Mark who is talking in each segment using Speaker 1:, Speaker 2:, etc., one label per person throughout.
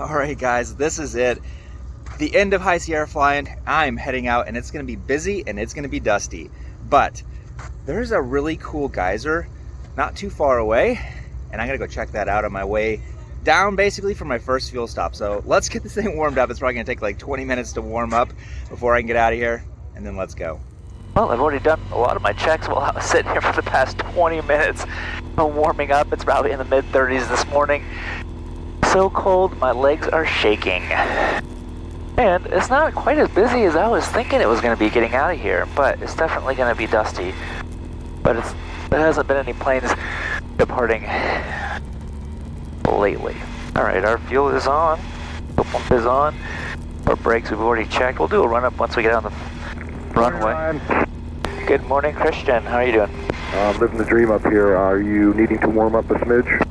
Speaker 1: Alright guys, this is it. The end of High Sierra flying. I'm heading out and it's going to be busy and it's going to be dusty. But there's a really cool geyser not too far away and I'm going to go check that out on my way down basically for my first fuel stop. So let's get this thing warmed up. It's probably going to take like 20 minutes to warm up before I can get out of here, and then let's go.
Speaker 2: Well, I've already done a lot of my checks while I was sitting here for the past 20 minutes warming up. It's probably in the mid-30s this morning. So cold, my legs are shaking. And it's not quite as busy as I was thinking it was going to be getting out of here, but it's definitely going to be dusty. But there hasn't been any planes departing lately. Alright, our fuel is on, the pump is on, our brakes we've already checked. We'll do a run-up once we get on the runway. Good morning, Christian. How are you doing?
Speaker 3: Living the dream up here. Are you needing to warm up a smidge?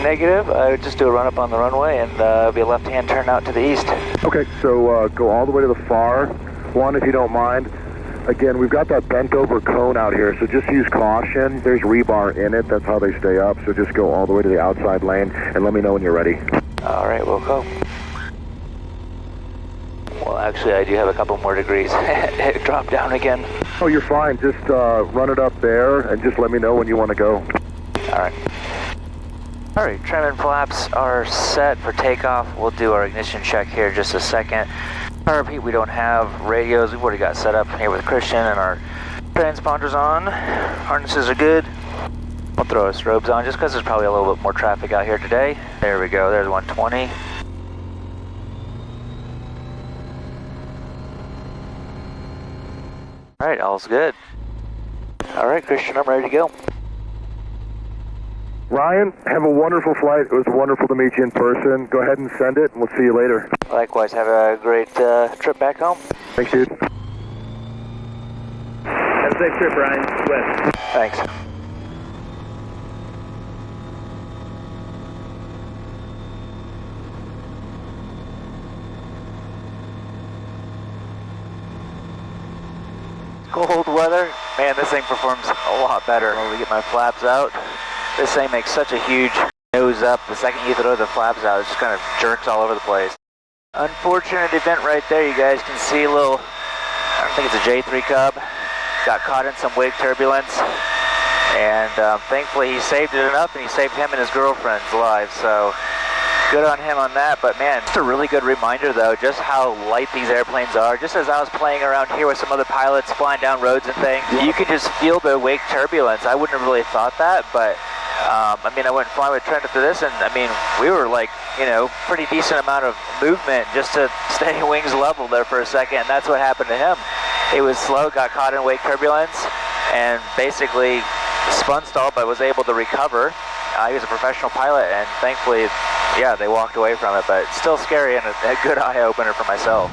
Speaker 2: Negative. I would just do a run-up on the runway and be a left-hand turn out to the east.
Speaker 3: Okay, so go all the way to the far one if you don't mind. Again, we've got that bent-over cone out here, so just use caution. There's rebar in it. That's how they stay up, so just go all the way to the outside lane and let me know when you're ready.
Speaker 2: All right, we'll go. Well, actually, I do have a couple more degrees. It dropped down again.
Speaker 3: Oh, you're fine. Just run it up there and just let me know when you want to go.
Speaker 2: All right. All right, trim and flaps are set for takeoff. We'll do our ignition check here in just a second. I repeat, we don't have radios. We've already got set up here with Christian and our transponders on. Harnesses are good. We'll throw our strobes on just because there's probably a little bit more traffic out here today. There we go. There's 120. All right, all's good. All right, Christian, I'm ready to go.
Speaker 3: Ryan, have a wonderful flight. It was wonderful to meet you in person. Go ahead and send it, and we'll see you later.
Speaker 2: Likewise, have a great trip back home.
Speaker 3: Thanks, dude.
Speaker 4: Have a safe trip, Ryan. West.
Speaker 2: Thanks. Cold weather, man, this thing performs a lot better when we get my flaps out. This thing makes such a huge nose up. The second you throw the flaps out, it just kind of jerks all over the place. Unfortunate event right there. You guys can see a little, I don't think it's a J3 Cub. Got caught in some wake turbulence. And thankfully he saved it enough, and he saved him and his girlfriend's lives. So good on him on that. But man, it's a really good reminder though, just how light these airplanes are. Just as I was playing around here with some other pilots flying down roads and things, you can just feel the wake turbulence. I wouldn't have really thought that, but I mean, I went flying with Trent after this, and I mean, we were like, you know, pretty decent amount of movement just to stay wings level there for a second, and that's what happened to him. He was slow, got caught in wake turbulence, and basically spun stalled, but was able to recover. He was a professional pilot, and thankfully, yeah, they walked away from it, but still scary and a good eye-opener for myself.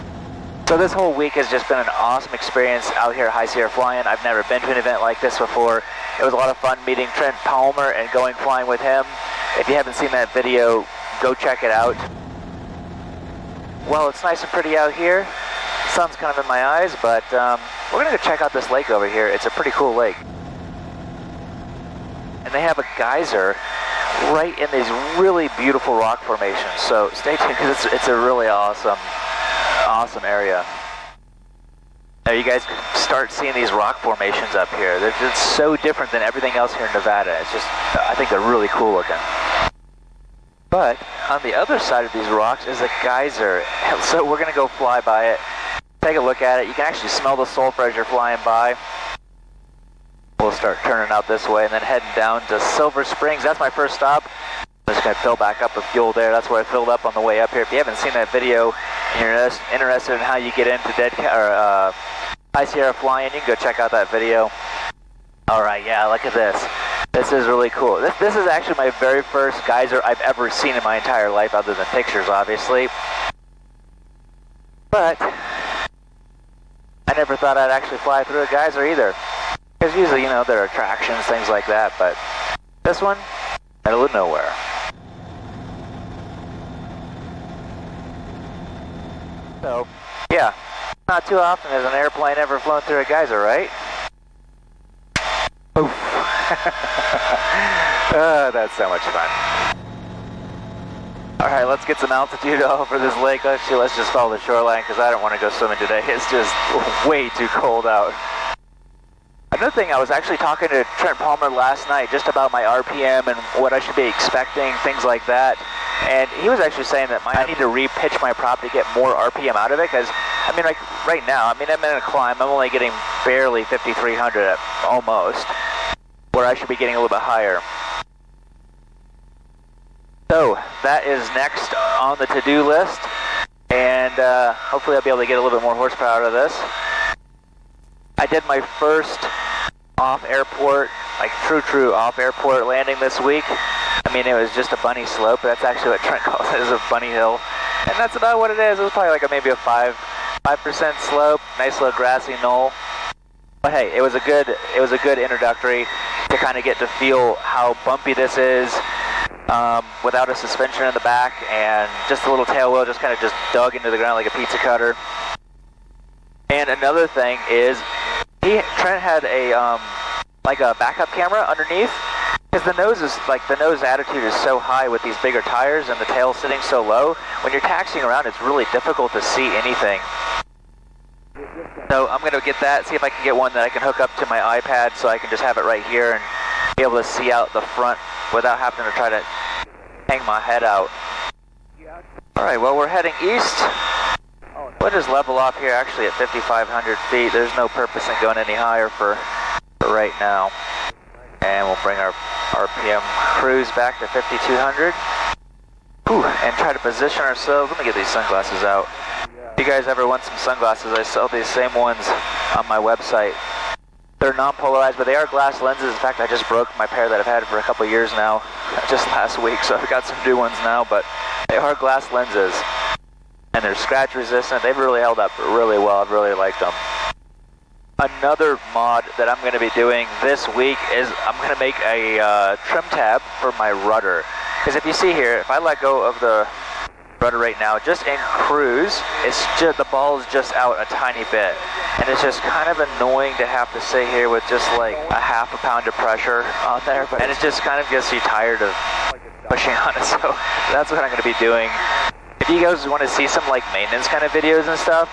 Speaker 2: So this whole week has just been an awesome experience out here at High Sierra flying. I've never been to an event like this before. It was a lot of fun meeting Trent Palmer and going flying with him. If you haven't seen that video, go check it out. Well, it's nice and pretty out here. The sun's kind of in my eyes, but we're gonna go check out this lake over here. It's a pretty cool lake. And they have a geyser right in these really beautiful rock formations. So stay tuned, because it's a really awesome area. Now you guys can start seeing these rock formations up here. They're just so different than everything else here in Nevada. It's just, I think they're really cool looking. But on the other side of these rocks is a geyser. So we're gonna go fly by it, take a look at it. You can actually smell the sulfur as you're flying by. We'll start turning out this way and then heading down to Silver Springs. That's my first stop. I'm just going to fill back up with fuel there. That's where I filled up on the way up here. If you haven't seen that video and you're interested in how you get into High Sierra flying, you can go check out that video. All right, yeah, look at this. This is really cool. This is actually my very first geyser I've ever seen in my entire life, other than pictures, obviously. But I never thought I'd actually fly through a geyser either. Because usually, you know, there are attractions, things like that, but this one, middle of nowhere. So, yeah, not too often has an airplane ever flown through a geyser, right? Oof. That's so much fun. All right, let's get some altitude over this lake. Actually, let's just follow the shoreline because I don't want to go swimming today. It's just way too cold out. Another thing, I was actually talking to Trent Palmer last night just about my RPM and what I should be expecting, things like that. And he was actually saying that I need to re-pitch my prop to get more RPM out of it because, I mean, like right now, I mean, I'm in a climb. I'm only getting barely 5,300 almost, where I should be getting a little bit higher. So that is next on the to-do list, and hopefully I'll be able to get a little bit more horsepower out of this. I did my first off-airport, like true off-airport landing this week. I mean, it was just a bunny slope, but that's actually what Trent calls it, is a bunny hill. And that's about what it is. It was probably like maybe a 5% slope, nice little grassy knoll. But hey, it was a good introductory to kind of get to feel how bumpy this is. Without a suspension in the back and just a little tail wheel just kind of just dug into the ground like a pizza cutter. And another thing is, Trent had a like a backup camera underneath, because the nose attitude is so high with these bigger tires and the tail sitting so low. When you're taxiing around, it's really difficult to see anything. So I'm gonna get that, see if I can get one that I can hook up to my iPad so I can just have it right here and be able to see out the front without having to try to hang my head out. Alright, well, we're heading east. We'll just level off here actually at 5,500 feet. There's no purpose in going any higher for right now. And we'll bring our RPM cruise back to 5,200. And try to position ourselves. Let me get these sunglasses out. If you guys ever want some sunglasses, I sell these same ones on my website. They're non-polarized, but they are glass lenses. In fact, I just broke my pair that I've had for a couple years now, just last week, so I've got some new ones now, but they are glass lenses. And they're scratch resistant. They've really held up really well. I've really liked them. Another mod that I'm going to be doing this week is I'm going to make a trim tab for my rudder. Because if you see here, if I let go of the rudder right now, just in cruise, the ball is just out a tiny bit. And it's just kind of annoying to have to sit here with just like a half a pound of pressure on there. And it just kind of gets you tired of pushing on it. So that's what I'm going to be doing. If you guys want to see some like maintenance kind of videos and stuff,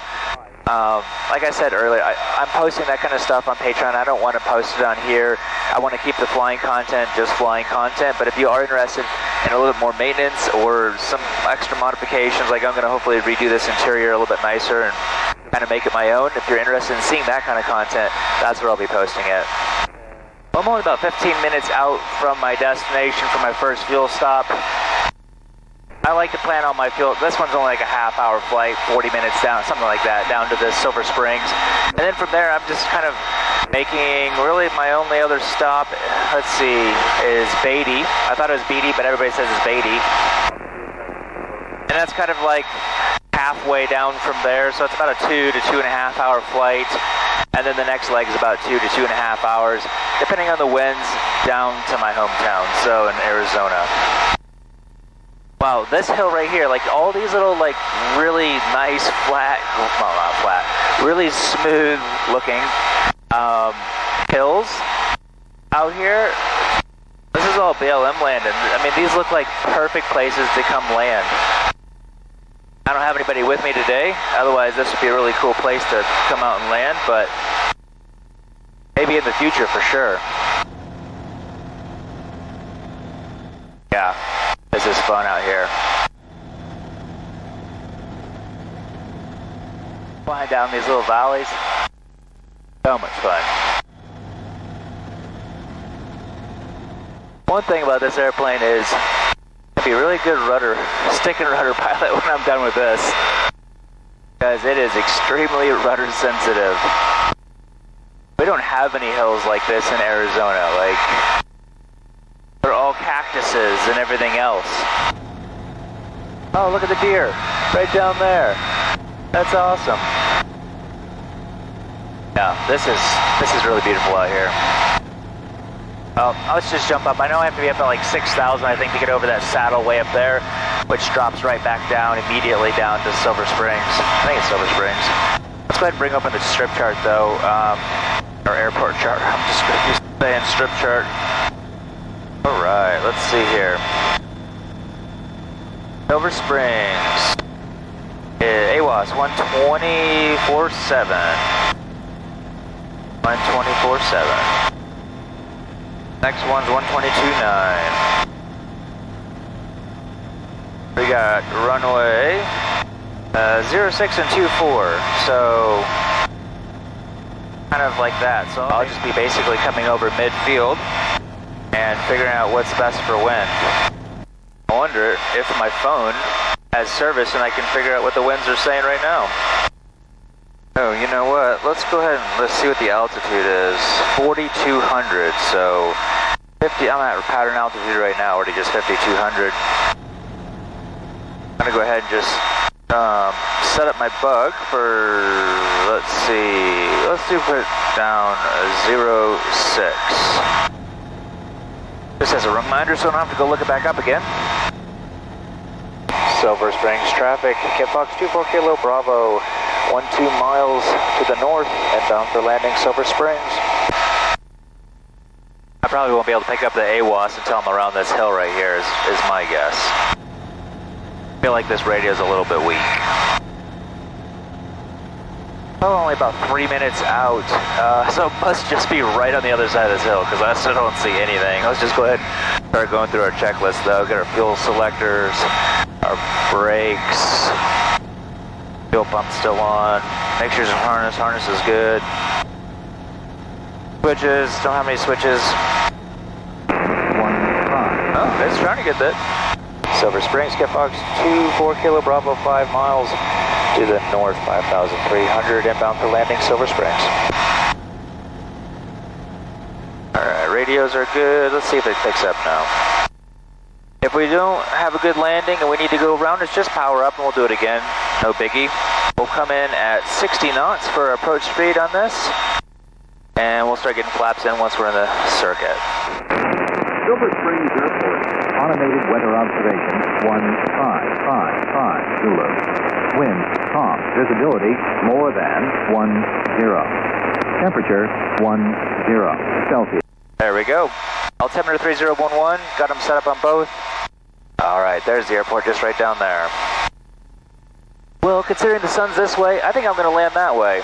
Speaker 2: like I said earlier, I'm posting that kind of stuff on Patreon. I don't want to post it on here. I want to keep the flying content just flying content. But if you are interested in a little bit more maintenance or some extra modifications, like I'm going to hopefully redo this interior a little bit nicer and kind of make it my own. If you're interested in seeing that kind of content, that's where I'll be posting it. I'm only about 15 minutes out from my destination for my first fuel stop. I like to plan on my fuel. This one's only like a half-hour flight, 40 minutes down, something like that, down to the Silver Springs. And then from there, I'm just kind of making, really my only other stop, let's see, is Beatty. I thought it was Beatty, but everybody says it's Beatty. And that's kind of like halfway down from there, so it's about a 2 to 2.5 hour flight. And then the next leg is about 2 to 2.5 hours, depending on the winds, down to my hometown, so in Arizona. Wow, this hill right here, like all these little like really nice flat, well not flat, really smooth looking hills out here, this is all BLM land, and I mean these look like perfect places to come land. I don't have anybody with me today, otherwise this would be a really cool place to come out and land, but maybe in the future for sure. Yeah. This is fun out here. Flying down these little valleys. So much fun. One thing about this airplane is I'll be a really good stick and rudder pilot when I'm done with this. Because it is extremely rudder sensitive. We don't have any hills like this in Arizona. Like, they're all cactuses and everything else. Oh, look at the deer right down there. That's awesome. Yeah, this is really beautiful out here. Let's just jump up. I know I have to be up at like 6,000, I think, to get over that saddle way up there, which drops right back down immediately down to Silver Springs. I think it's Silver Springs. Let's go ahead and bring up on the strip chart though, or airport chart. I'm just saying strip chart. Alright, let's see here. Silver Springs. AWAS 124.7. 124.7. Next one's 122.9. We got runway 06 and 24, so kind of like that. So I'll just be basically coming over midfield and figuring out what's best for wind. I wonder if my phone has service and I can figure out what the winds are saying right now. Oh, you know what? Let's go ahead and let's see what the altitude is. 4,200, so 50. I'm at pattern altitude right now, already just 5,200. I'm gonna go ahead and just set up my bug for, let's see, put down 06. Just as a reminder so I don't have to go look it back up again. Silver Springs traffic, Kit Fox 24 Kilo Bravo, 12 miles to the north and bound for landing Silver Springs. I probably won't be able to pick up the AWAS until I'm around this hill right here is my guess. I feel like this radio is a little bit weak. Oh, only about 3 minutes out, so it must just be right on the other side of this hill because I still don't see anything. Let's just go ahead and start going through our checklist though. Get our fuel selectors, our brakes, fuel pump still on, make sure some harness is good. Switches, don't have any switches. Oh, it's trying to get that. Silver Springs, Kit Fox 24 Kilo Bravo, 5 miles to the north, 5,300, inbound for landing Silver Springs. Alright, radios are good. Let's see if it picks up now. If we don't have a good landing and we need to go around, it's just power up and we'll do it again. No biggie. We'll come in at 60 knots for approach speed on this. And we'll start getting flaps in once we're in the circuit.
Speaker 5: Silver Springs Airport, automated weather observation, 1555 Zulu. Wind, calm, visibility, more than 10. Temperature, 10 Celsius.
Speaker 2: There we go. Altimeter 3011, got them set up on both. Alright, there's the airport just right down there. Well, considering the sun's this way, I think I'm going to land that way.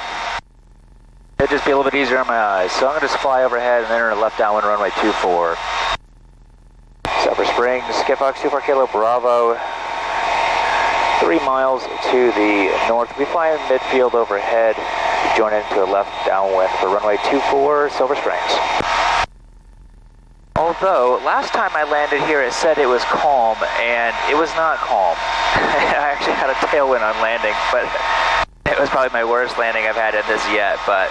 Speaker 2: It'd just be a little bit easier on my eyes. So I'm going to just fly overhead and enter a left downwind runway 24. Silver Springs, Kit Fox 24 Kilo Bravo, 3 miles to the north. We fly in midfield overhead, join into a left downwind for runway 24, Silver Springs. Although, last time I landed here it said it was calm, and it was not calm. I actually had a tailwind on landing, but it was probably my worst landing I've had in this yet, but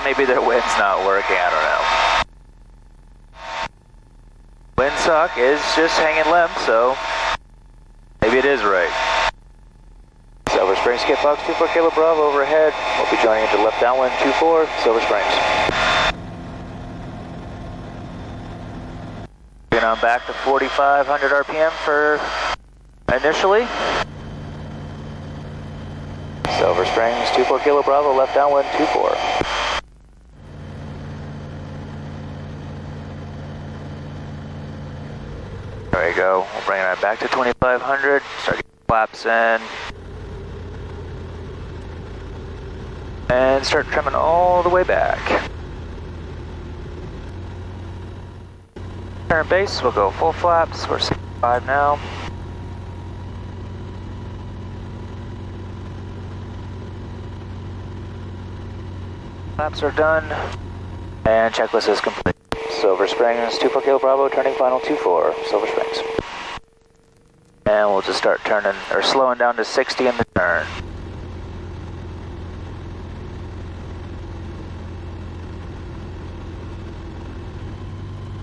Speaker 2: maybe their wind's not working, I don't know. Windsock is just hanging limp, so maybe it is right. Silver Springs, Kit Fox 24 Kilo Bravo overhead. We'll be joining into left downwind 24, Silver Springs. Getting on back to 4,500 RPM for initially. Silver Springs, 24 Kilo Bravo, left downwind 24. There we go. We'll bring it back to 2,500. Start getting flaps in. And start trimming all the way back. Turn base, we'll go full flaps. We're 65 now. Flaps are done. And checklist is complete. Silver Springs, 24 Kilo Bravo, turning final 24, Silver Springs. And we'll just start turning, or slowing down to 60 in the turn.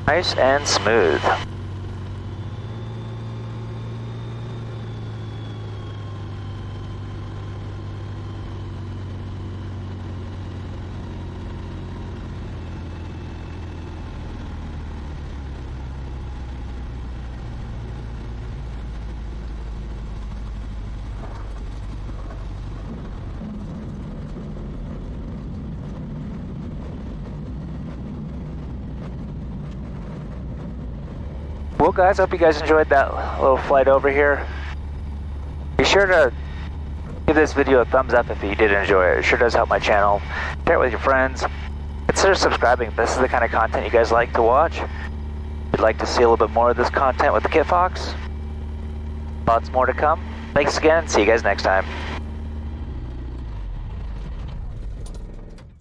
Speaker 2: Nice and smooth. Well, guys, I hope you guys enjoyed that little flight over here. Be sure to give this video a thumbs up if you did enjoy it. It sure does help my channel. Share it with your friends. Consider subscribing if this is the kind of content you guys like to watch. If you'd like to see a little bit more of this content with the Kit Fox, lots more to come. Thanks again, see you guys next time.